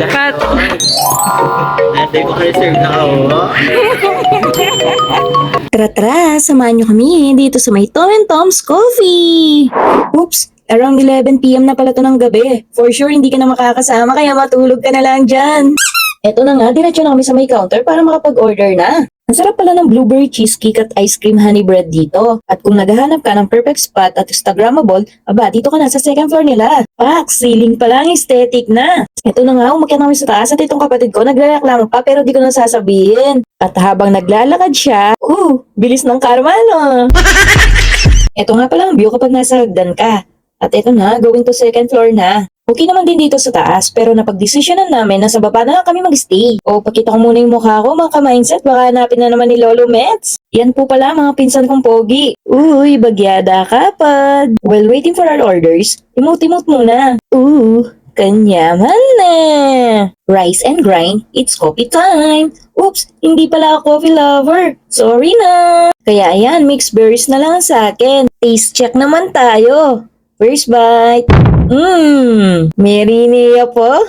Cut. Ate ko kayo serve na ako. Tara, samahan nyo kami dito sa may Tom and Tom's Coffee. Oops, around 11 PM na pala to ng gabi. For sure, hindi ka na makakasama kaya matulog ka na lang dyan. Eto na nga, diretso na kami sa may counter para makapag-order na. Ang sarap pala ng blueberry cheesecake at ice cream honey bread dito. At kung naghahanap ka ng perfect spot at Instagrammable, aba, dito ka na sa second floor nila. Pak, ceiling pa lang, aesthetic na. Eto na nga, umakyat na kami sa taas at itong kapatid ko nagrereklamo pa pero di ko na sasabihin. At habang naglalakad siya, bilis ng karma, no? Eto nga pala ang view kapag nasa hagdan ka. At eto na, going to second floor na. Okay naman din dito sa taas, pero napagdesisyonan namin na sa baba na lang kami mag-stay. O, pakita ko muna yung mukha ko, mga ka-mindset, baka hanapin na naman ni Lolo Mets. Yan po pala mga pinsan kong pogi. Uy, bagyada kapag. While waiting for our orders, emote-emote muna. Kanyaman na. Rise and grind, it's coffee time. Oops, hindi pala ako coffee lover. Sorry na. Kaya ayan, mixed berries na lang sa akin. Taste check naman tayo. First bite. Merinea po.